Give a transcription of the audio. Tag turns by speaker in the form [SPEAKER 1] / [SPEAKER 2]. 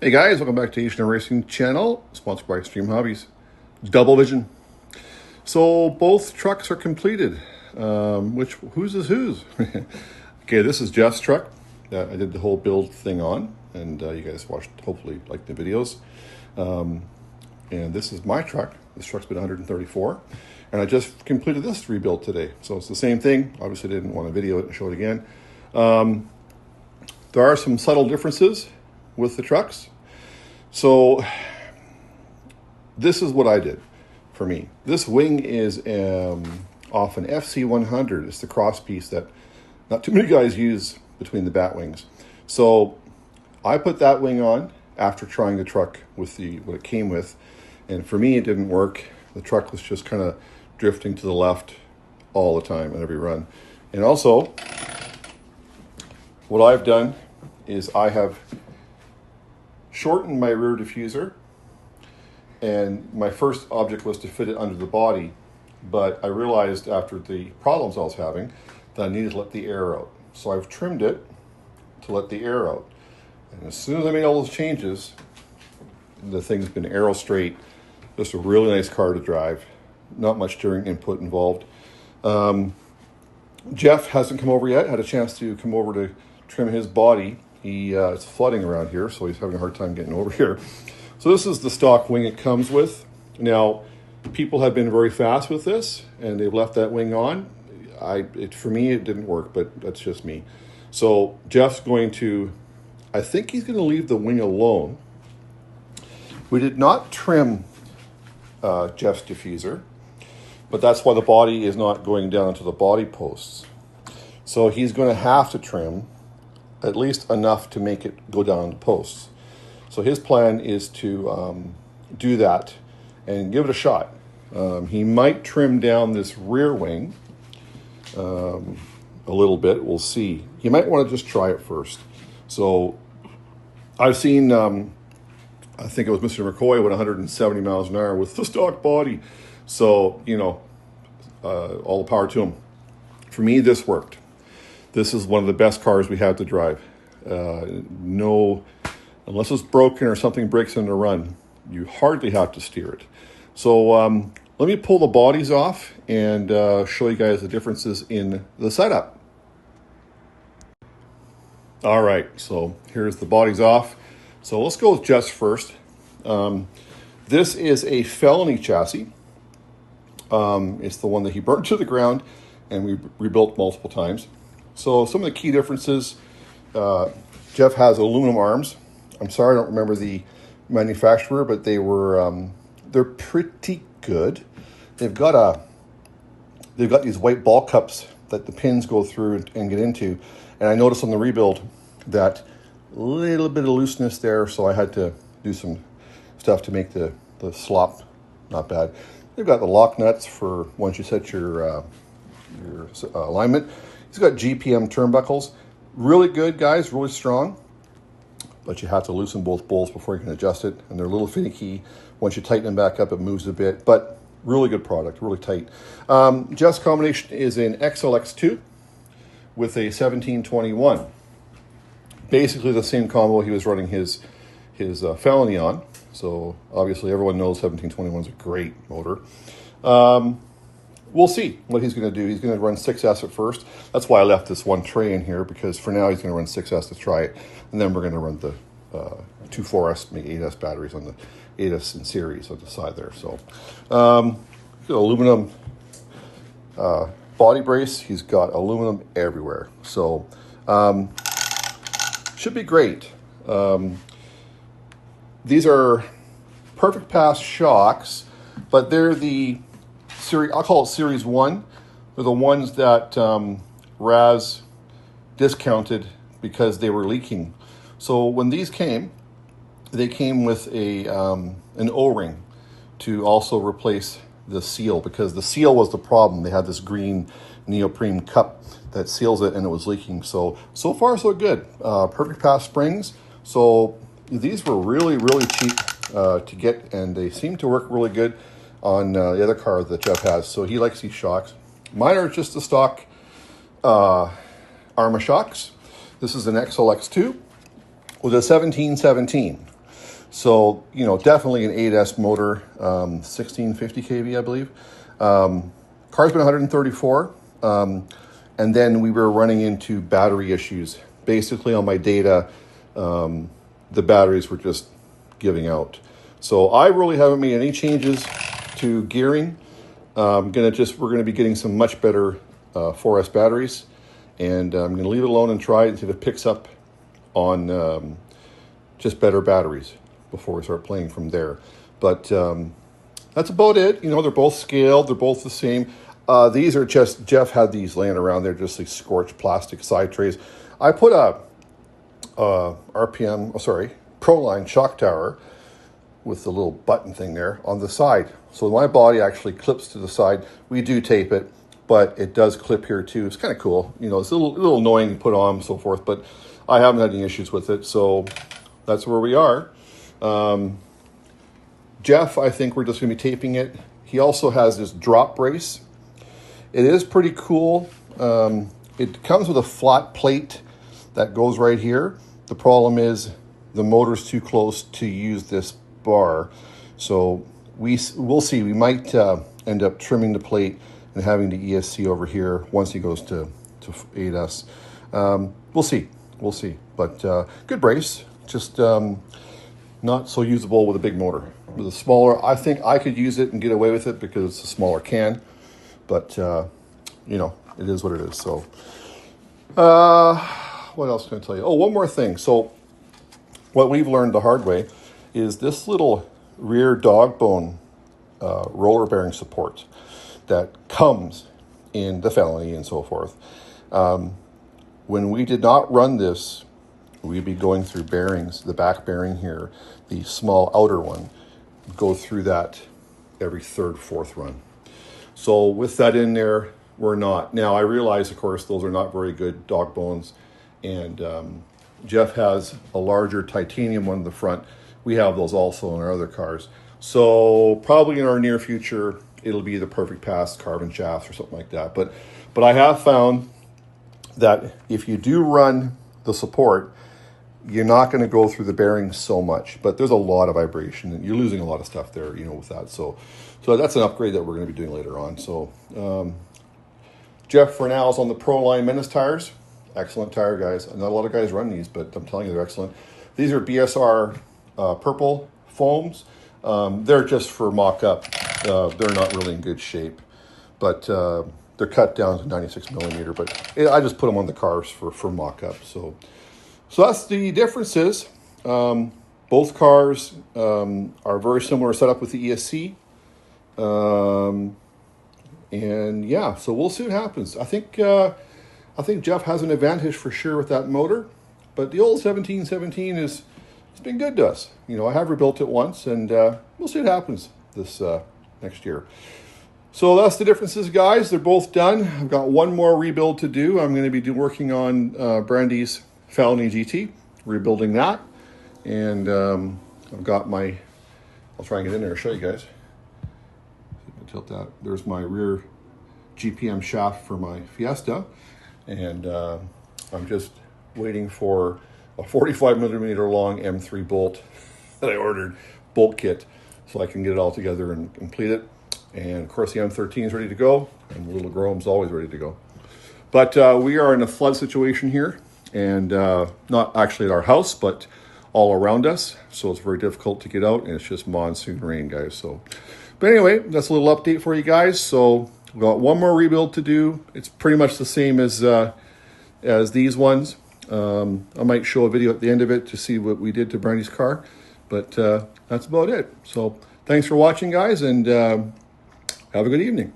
[SPEAKER 1] Hey guys, welcome back to Asian Racing Channel, sponsored by Extreme Hobbies. Double Vision. So both trucks are completed. Whose is whose? Okay, this is Jeff's truck that I did the whole build thing on, and you guys watched, hopefully liked the videos. And this is my truck. This truck's been 134, and I just completed this rebuild today. So it's the same thing. Obviously, didn't want to video it and show it again. There are some subtle differences with the trucks. So this is what I did for me. This wing is off an FC100. It's the cross piece that not too many guys use between the bat wings. So I put that wing on after trying the truck with what it came with. And for me, it didn't work. The truck was just kind of drifting to the left all the time at every run. And also, what I've done is I have shortened my rear diffuser, and my first object was to fit it under the body, but I realized after the problems I was having that I needed to let the air out. So I've trimmed it to let the air out. And as soon as I made all those changes, the thing's been aero straight. Just a really nice car to drive. Not much steering input involved. Jeff hasn't come over yet. Had a chance to come over to trim his body. It's flooding around here, so he's having a hard time getting over here. So this is the stock wing it comes with. Now, people have been very fast with this, and they've left that wing on. For me, it didn't work, but that's just me. So Jeff's going to, I think he's going to leave the wing alone. We did not trim Jeff's diffuser, but that's why the body is not going down to the body posts. So he's going to have to trim at least enough to make it go down the posts. So his plan is to do that and give it a shot. He might trim down this rear wing a little bit. We'll see. He might want to just try it first. So I've seen, I think it was Mr. McCoy went 170 miles an hour with the stock body. So, all the power to him. For me, this worked. This is one of the best cars we have to drive. Unless it's broken or something breaks in the run, you hardly have to steer it. So let me pull the bodies off and show you guys the differences in the setup. All right, so here's the bodies off. So let's go with Jess first. This is a felony chassis. It's the one that he burnt to the ground and we rebuilt multiple times. So some of the key differences, Jeff has aluminum arms. I'm sorry, I don't remember the manufacturer, but they're pretty good. They've got these white ball cups that the pins go through and get into. And I noticed on the rebuild that a little bit of looseness there, so I had to do some stuff to make the slop not bad. They've got the lock nuts for once you set your alignment. He's got GPM turnbuckles. Really good, guys, really strong. But you have to loosen both bolts before you can adjust it. And they're a little finicky. Once you tighten them back up, it moves a bit. But really good product, really tight. Jeff's combination is an XLX2 with a 1721. Basically the same combo he was running his felony on. So obviously everyone knows 1721 is a great motor. We'll see what he's going to do. He's going to run 6S at first. That's why I left this one tray in here, because for now he's going to run 6S to try it. And then we're going to run the 2 4S, maybe 8S batteries on the 8S in series on the side there. So aluminum body brace. He's got aluminum everywhere. So should be great. These are Perfect Pass shocks, but they're the series, I'll call it Series 1. They're the ones that Raz discounted because they were leaking. So when these came, they came with an O-ring to also replace the seal, because the seal was the problem. They had this green neoprene cup that seals it and it was leaking. So far so good. Perfect Pass springs. So these were really, really cheap to get, and they seem to work really good on the other car that Jeff has. So he likes these shocks. Mine are just the stock Arma shocks. This is an XLX2 with a 1717. So, you know, definitely an 8S motor, 1650 kV, I believe. Car's been 134. And then we were running into battery issues. Basically on my data, the batteries were just giving out. So I really haven't made any changes to gearing. We're gonna be getting some much better 4S batteries, and I'm gonna leave it alone and try it and see if it picks up on just better batteries before we start playing from there. But that's about it. You know, they're both scaled, they're both the same. These are just, Jeff had these laying around there, just these scorched plastic side trays. I put a Proline shock tower with the little button thing there on the side. So my body actually clips to the side. We do tape it, but it does clip here too. It's kind of cool. You know, it's a little annoying to put on and so forth, but I haven't had any issues with it. So that's where we are. Jeff, I think we're just going to be taping it. He also has this drop brace. It is pretty cool. It comes with a flat plate that goes right here. The problem is the motor's too close to use this bar. So we'll see. We might end up trimming the plate and having the ESC over here once he goes to 8S. We'll see. We'll see. But good brace. Just not so usable with a big motor. With a smaller, I think I could use it and get away with it because it's a smaller can. But, you know, it is what it is. So, what else can I tell you? Oh, one more thing. So, what we've learned the hard way is this little rear dog bone roller bearing support that comes in the Felony and so forth. When we did not run this, we'd be going through bearings, the back bearing here, the small outer one, go through that every third, fourth run. So with that in there, we're not. Now I realize, of course, those are not very good dog bones, and Jeff has a larger titanium one in the front. We have those also in our other cars. So probably in our near future, it'll be the Perfect Pass carbon shafts or something like that. But I have found that if you do run the support, you're not going to go through the bearings so much, but there's a lot of vibration and you're losing a lot of stuff there, you know, with that. So that's an upgrade that we're going to be doing later on. So Jeff for now is on the Proline Menace tires. Excellent tire, guys. Not a lot of guys run these, but I'm telling you, they're excellent. These are BSR purple foams. They're just for mock-up. They're not really in good shape, but they're cut down to 96 millimeter. But I just put them on the cars for mock-up. So that's the differences. Both cars are very similar setup with the ESC. And yeah, so we'll see what happens. I think Jeff has an advantage for sure with that motor, but the old 1717 it's been good to us. You know, I have rebuilt it once, and we'll see what happens this next year. So that's the differences, guys. They're both done. I've got one more rebuild to do. I'm going to be working on Brandy's Felony GT, rebuilding that, and I've got my. I'll try and get in there and show you guys. Tilt that. There's my rear GPM shaft for my Fiesta, and I'm just waiting for a 45 millimeter long M3 bolt that I ordered, bolt kit, so I can get it all together and complete it. And of course the M13 is ready to go, and the little Grome's always ready to go. But we are in a flood situation here, and not actually at our house, but all around us, so it's very difficult to get out, and it's just monsoon rain, guys. So but anyway, that's a little update for you guys. So we've got one more rebuild to do. It's pretty much the same as these ones. I might show a video at the end of it to see what we did to Brandy's car, but that's about it. So thanks for watching, guys, and have a good evening.